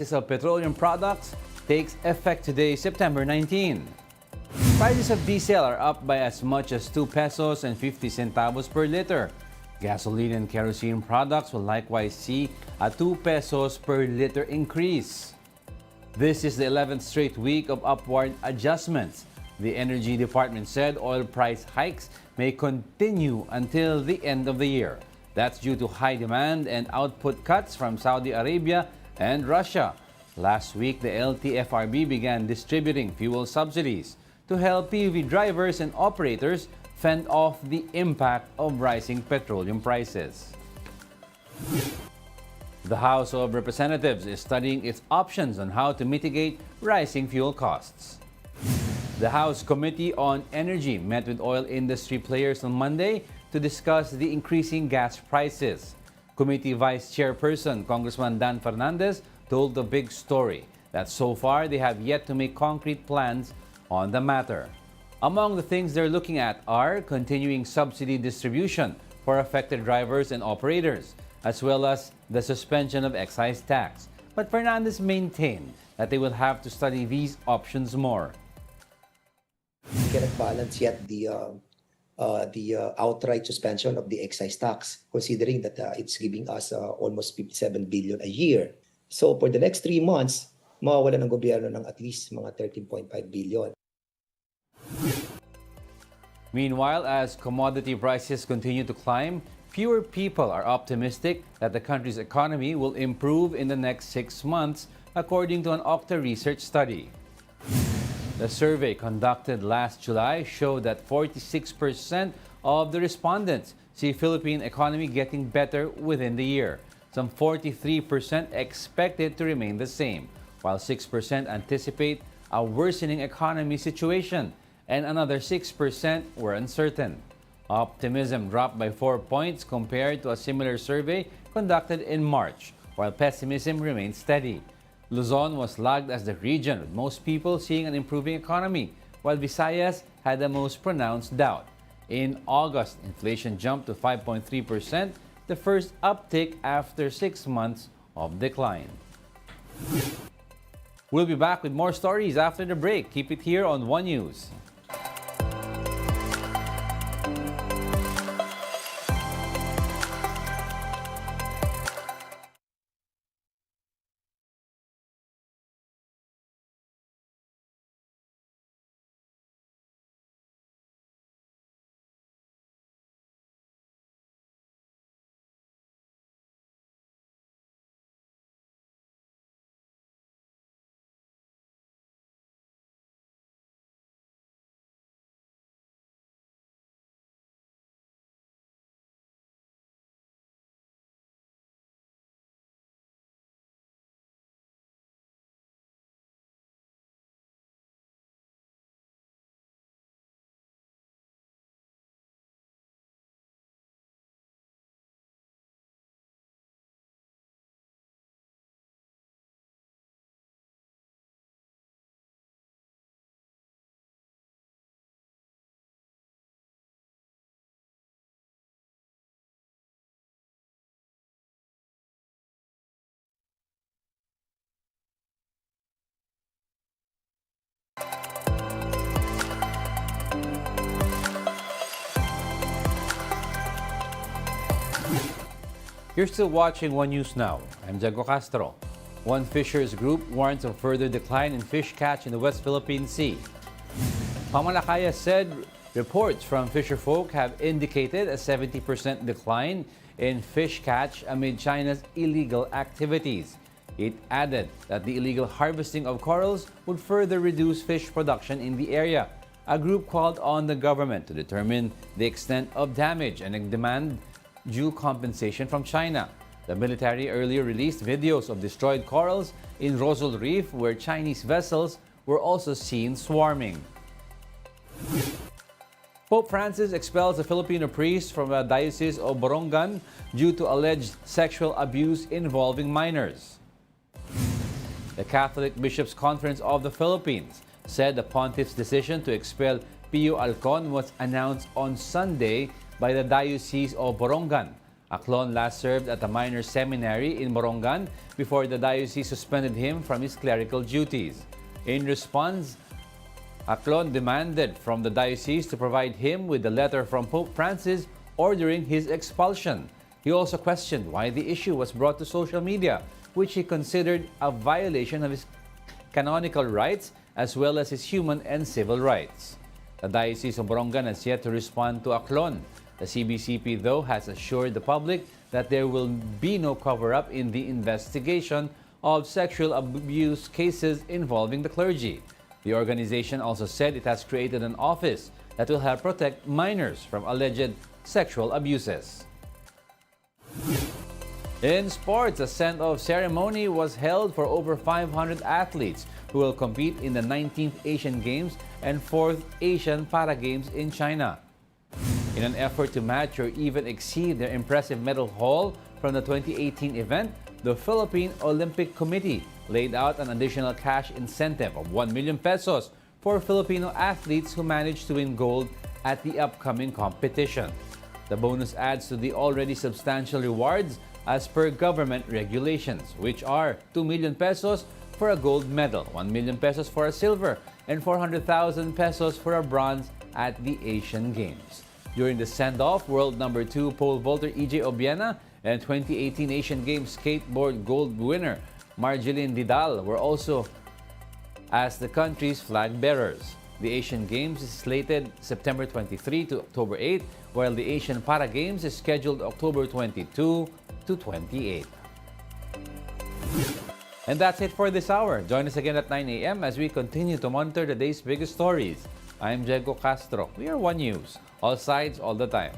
Of petroleum products takes effect today, September 19. Prices of diesel are up by as much as 2 pesos and 50 centavos per liter. Gasoline and kerosene products will likewise see a 2 pesos per liter increase. This is the 11th straight week of upward adjustments. The Energy Department said oil price hikes may continue until the end of the year. That's due to high demand and output cuts from Saudi Arabia and Russia. Last week, the LTFRB began distributing fuel subsidies to help PUV drivers and operators fend off the impact of rising petroleum prices. The House of Representatives is studying its options on how to mitigate rising fuel costs. The House Committee on Energy met with oil industry players on Monday to discuss the increasing gas prices. Committee Vice Chairperson Congressman Dan Fernandez told the big story that so far they have yet to make concrete plans on the matter. Among the things they're looking at are continuing subsidy distribution for affected drivers and operators, as well as the suspension of excise tax. But Fernandez maintained that they will have to study these options more. We cannot balance yet the outright suspension of the excise tax, considering that it's giving us almost 57 billion a year. So for the next 3 months, mawawala ng gobyerno ng at least mga 13.5 billion. Meanwhile, as commodity prices continue to climb, fewer people are optimistic that the country's economy will improve in the next 6 months, according to an Octa research study. The survey conducted last July showed that 46% of the respondents see Philippine economy getting better within the year. Some 43% expect it to remain the same, while 6% anticipate a worsening economy situation, and another 6% were uncertain. Optimism dropped by 4 points compared to a similar survey conducted in March, while pessimism remained steady. Luzon was lagged as the region with most people seeing an improving economy, while Visayas had the most pronounced doubt. In August, inflation jumped to 5.3%, the first uptick after 6 months of decline. We'll be back with more stories after the break. Keep it here on One News. You're still watching One News Now. I'm Jago Castro. One fishers group warns of further decline in fish catch in the West Philippine Sea. Pamalakaya said reports from fisherfolk have indicated a 70% decline in fish catch amid China's illegal activities. It added that the illegal harvesting of corals would further reduce fish production in the area. A group called on the government to determine the extent of damage and demand due compensation from China. The military earlier released videos of destroyed corals in Rosal Reef, where Chinese vessels were also seen swarming. Pope Francis expels a Filipino priest from the Diocese of Borongan due to alleged sexual abuse involving minors. The Catholic Bishops' Conference of the Philippines said the pontiff's decision to expel Pio Alcon was announced on Sunday by the Diocese of Borongan. Aclon last served at a minor seminary in Morongan before the diocese suspended him from his clerical duties. In response, Aclon demanded from the diocese to provide him with the letter from Pope Francis ordering his expulsion. He also questioned why the issue was brought to social media, which he considered a violation of his canonical rights as well as his human and civil rights. The Diocese of Morongan has yet to respond to Aclon. The CBCP, though, has assured the public that there will be no cover-up in the investigation of sexual abuse cases involving the clergy. The organization also said it has created an office that will help protect minors from alleged sexual abuses. In sports, a send-off ceremony was held for over 500 athletes who will compete in the 19th Asian Games and 4th Asian Para Games in China. In an effort to match or even exceed their impressive medal haul from the 2018 event, the Philippine Olympic Committee laid out an additional cash incentive of 1 million pesos for Filipino athletes who managed to win gold at the upcoming competition. The bonus adds to the already substantial rewards as per government regulations, which are 2 million pesos for a gold medal, 1 million pesos for a silver, and 400,000 pesos for a bronze at the Asian Games. During the send-off, world number 2 pole vaulter EJ Obiena and 2018 Asian Games skateboard gold winner Marjeline Didal were also as the country's flag bearers. The Asian Games is slated September 23 to October 8, while the Asian Para Games is scheduled October 22 to 28. And that's it for this hour. Join us again at 9 a.m. as we continue to monitor the day's biggest stories. I'm Diego Castro. We are One News. All sides, all the time.